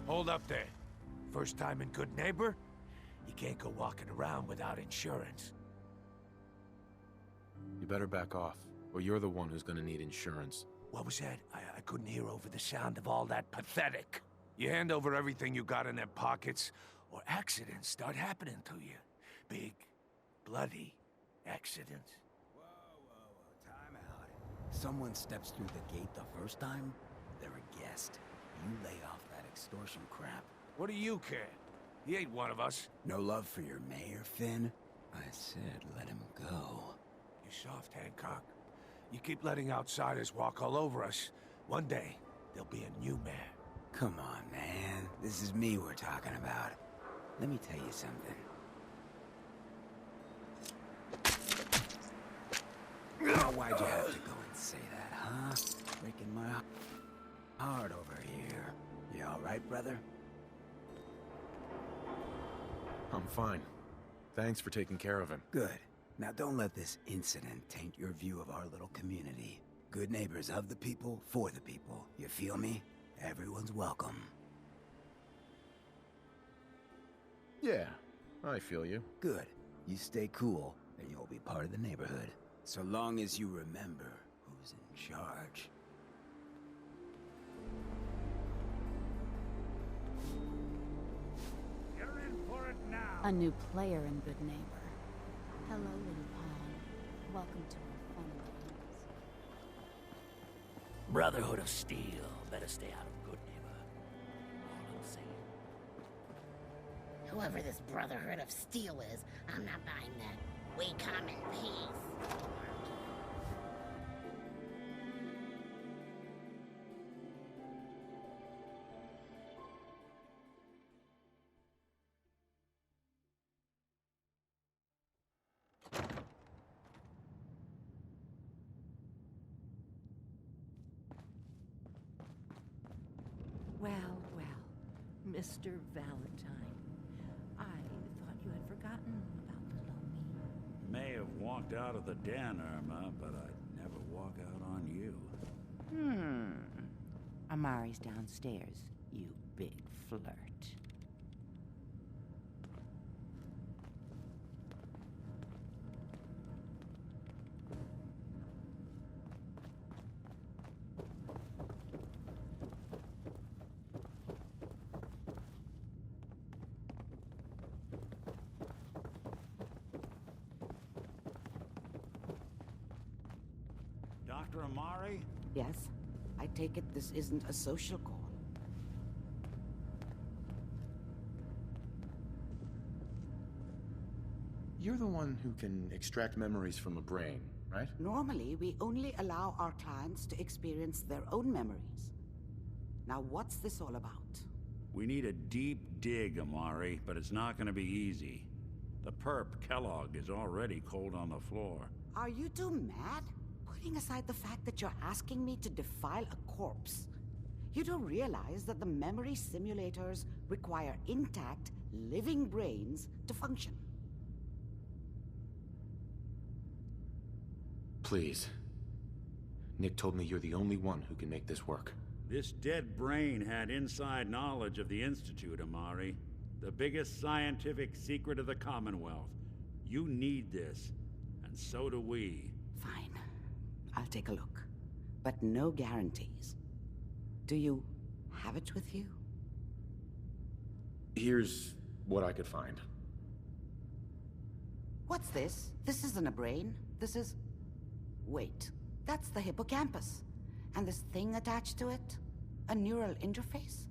Hold up there. First time in Good Neighbor? You can't go walking around without insurance. You better back off, or you're the one who's gonna need insurance. What was that? I couldn't hear over the sound of all that pathetic. You hand over everything you got in their pockets, or accidents start happening to you. Big, bloody accidents. Whoa, time out. Someone steps through the gate the first time, they're a guest. You lay off that extortion crap. What do you care? He ain't one of us. No love for your mayor, Finn? I said let him go. You're soft, Hancock. You keep letting outsiders walk all over us. One day, there'll be a new mayor. Come on, man. This is me we're talking about. Let me tell you something. Now, why'd you have to go and say that, huh? Breaking my heart over here. You all right, brother? I'm fine. Thanks for taking care of him. Good. Now don't let this incident taint your view of our little community. Good neighbors of the people, for the people. You feel me? Everyone's welcome. Yeah, I feel you. Good. You stay cool, and you'll be part of the neighborhood. So long as you remember who's in charge. You're in for it now. A new player in Good Neighbor. Hello, little pawn. Welcome to our fun games. Brotherhood of Steel. Better stay out of Good Neighbor. All I'm saying. Whoever this Brotherhood of Steel is, I'm not buying that. We come in peace. Well, well, Mr. Valentine. I thought you had forgotten about Delaney. May have walked out of the den, Irma, but I'd never walk out on you. Amari's downstairs, you big flirt. Dr. Amari? Yes? I take it this isn't a social call. You're the one who can extract memories from a brain, right? Normally, we only allow our clients to experience their own memories. Now, what's this all about? We need a deep dig, Amari, but it's not gonna be easy. The perp, Kellogg, is already cold on the floor. Are you two mad? Putting aside the fact that you're asking me to defile a corpse, you do realize that the memory simulators require intact, living brains to function. Please. Nick told me you're the only one who can make this work. This dead brain had inside knowledge of the Institute, Amari. The biggest scientific secret of the Commonwealth. You need this, and so do we. Fine. I'll take a look. But no guarantees. Do you have it with you? Here's what I could find. What's this? This isn't a brain. This is... Wait. That's the hippocampus. And this thing attached to it? A neural interface?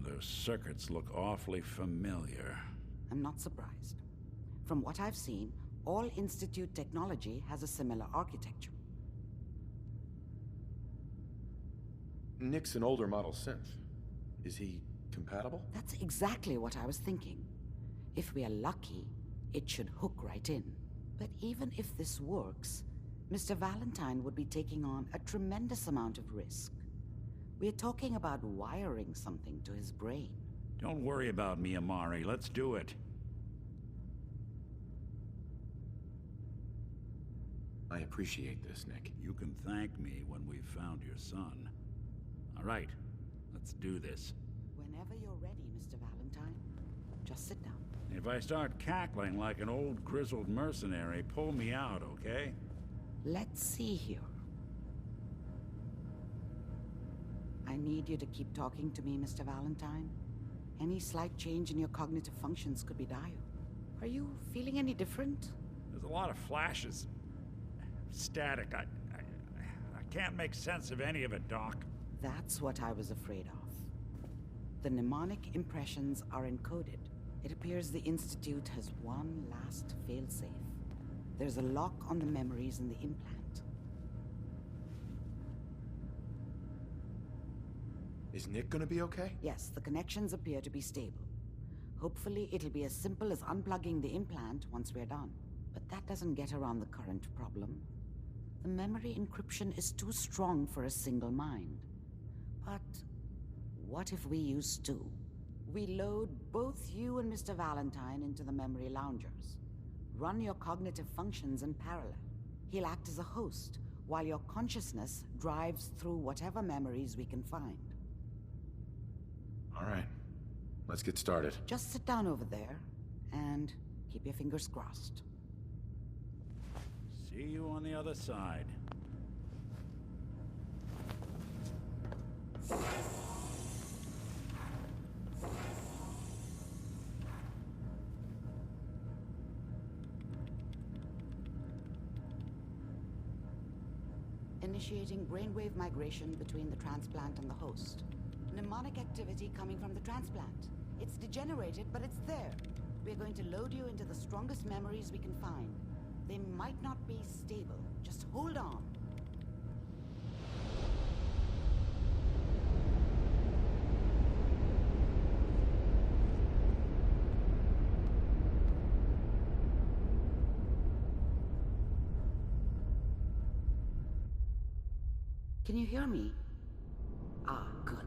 Those circuits look awfully familiar. I'm not surprised. From what I've seen, all Institute technology has a similar architecture. Nick's an older model synth. Is he compatible? That's exactly what I was thinking. If we are lucky, it should hook right in. But even if this works, Mr. Valentine would be taking on a tremendous amount of risk. We're talking about wiring something to his brain. Don't worry about me, Amari. Let's do it. I appreciate this, Nick. You can thank me when we've found your son. All right, let's do this. Whenever you're ready, Mr. Valentine. Just sit down. If I start cackling like an old grizzled mercenary, pull me out, okay? Let's see here. I need you to keep talking to me, Mr. Valentine. Any slight change in your cognitive functions could be dire. Are you feeling any different? There's a lot of flashes. Static. I can't make sense of any of it, Doc. That's what I was afraid of. The mnemonic impressions are encoded. It appears the Institute has one last failsafe. There's a lock on the memories in the implant. Is Nick gonna be okay? Yes, the connections appear to be stable. Hopefully, it'll be as simple as unplugging the implant once we're done. But that doesn't get around the current problem. The memory encryption is too strong for a single mind. But what if we use two? We load both you and Mr. Valentine into the memory loungers. Run your cognitive functions in parallel. He'll act as a host, while your consciousness drives through whatever memories we can find. All right. Let's get started. Just sit down over there, and keep your fingers crossed. See you on the other side. Initiating brainwave migration between the transplant and the host. Mnemonic activity coming from the transplant. It's degenerated, but it's there. We're going to load you into the strongest memories we can find. They might not be stable. Just hold on. Can you hear me? Ah, good.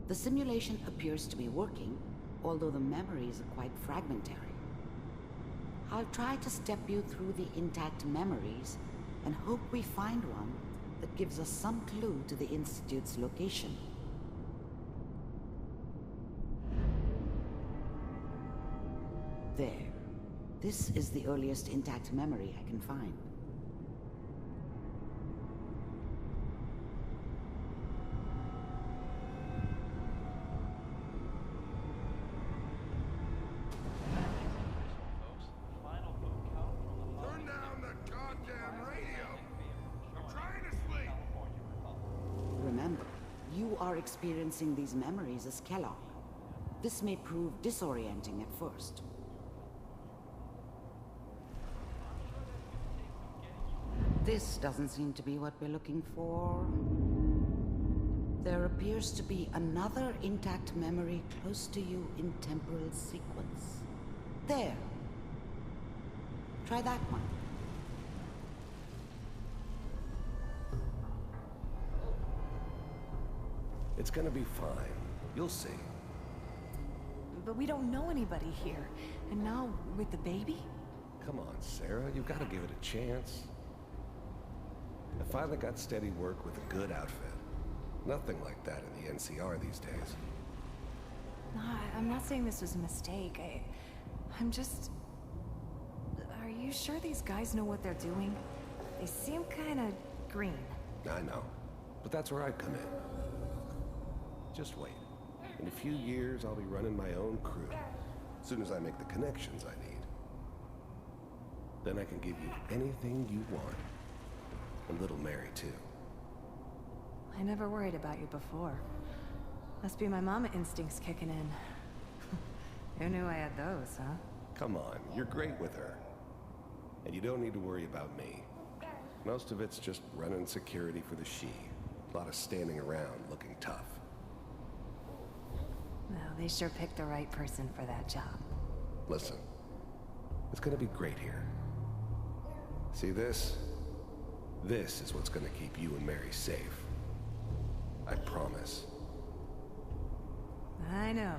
The simulation appears to be working, although the memories are quite fragmentary. I'll try to step you through the intact memories and hope we find one that gives us some clue to the Institute's location. There. This is the earliest intact memory I can find. Experiencing these memories as Kellogg. This may prove disorienting at first. This doesn't seem to be what we're looking for. There appears to be another intact memory close to you in temporal sequence. There. Try that one. It's gonna be fine. You'll see. But we don't know anybody here. And now, with the baby? Come on, Sarah. You've gotta give it a chance. I finally got steady work with a good outfit. Nothing like that in the NCR these days. No, I'm not saying this was a mistake. I'm just... Are you sure these guys know what they're doing? They seem kinda green. I know. But that's where I come in. Just wait. In a few years, I'll be running my own crew. As soon as I make the connections I need. Then I can give you anything you want. And little Mary, too. I never worried about you before. Must be my mama instincts kicking in. Who knew I had those, huh? Come on, you're great with her. And you don't need to worry about me. Most of it's just running security for the she. A lot of standing around looking tough. Well, they sure picked the right person for that job. Listen, it's gonna be great here. See this? This is what's gonna keep you and Mary safe. I promise. I know,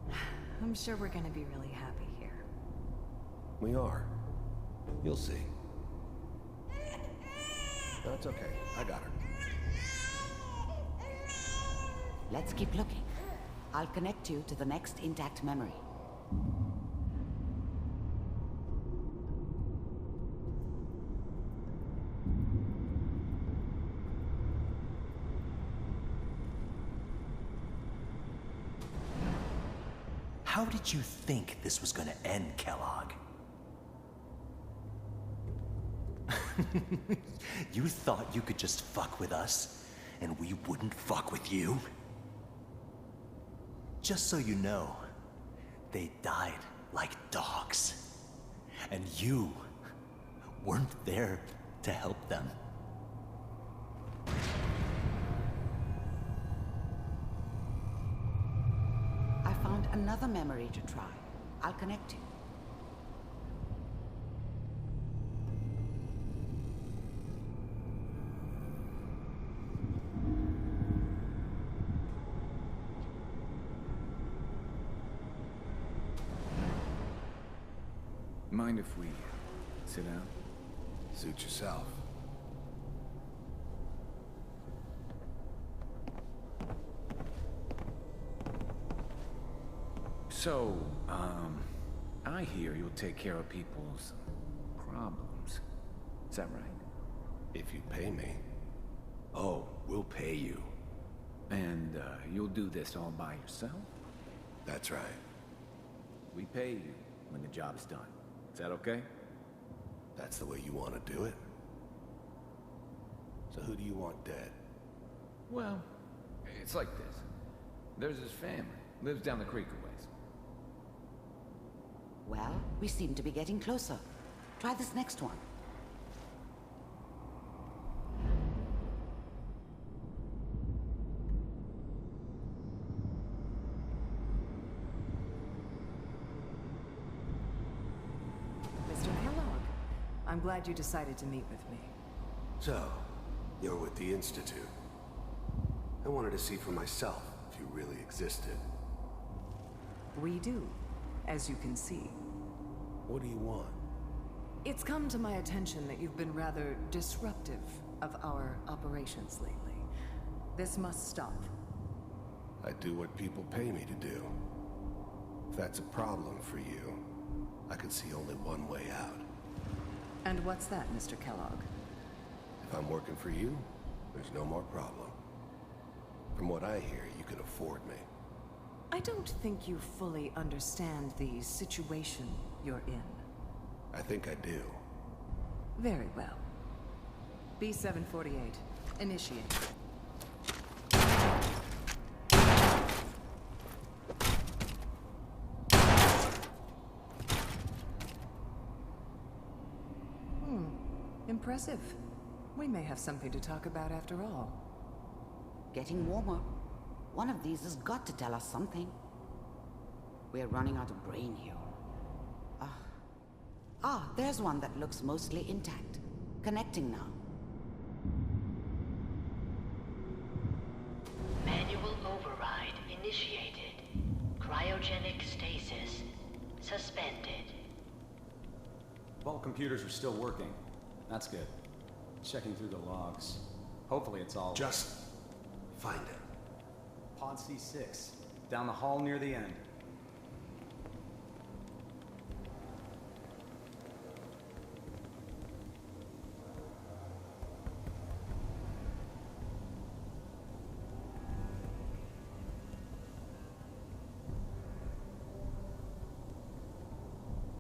Connie. I'm sure we're gonna be really happy here. We are. You'll see. No, it's okay. I got her. Let's keep looking. I'll connect you to the next intact memory. How did you think this was gonna end, Kellogg? You thought you could just fuck with us, and we wouldn't fuck with you? Just so you know, they died like dogs. And you weren't there to help them. I found another memory to try. I'll connect you. Mind if we sit down? Suit yourself. So, I hear you'll take care of people's problems. Is that right? If you pay me. Oh, we'll pay you. And, you'll do this all by yourself? That's right. We pay you when the job's done. Is that okay? That's the way you want to do it? So who do you want dead? Well, it's like this. There's his family. Lives down the creek a ways. Well, we seem to be getting closer. Try this next one. Mr. Kellogg, I'm glad you decided to meet with me. So, you're with the Institute. I wanted to see for myself if you really existed. We do, as you can see. What do you want? It's come to my attention that you've been rather disruptive of our operations lately. This must stop. I do what people pay me to do. If that's a problem for you, I could see only one way out. And what's that, Mr. Kellogg? If I'm working for you, there's no more problem. From what I hear, you can afford me. I don't think you fully understand the situation you're in. I think I do. Very well. B-748, initiate. Impressive. We may have something to talk about after all. Getting warmer. One of these has got to tell us something. We're running out of brain here. There's one that looks mostly intact. Connecting now. Manual override initiated. Cryogenic stasis suspended. Vault computers are still working. That's good. Checking through the logs. Hopefully it's all... Just find it. Pod C6. Down the hall near the end.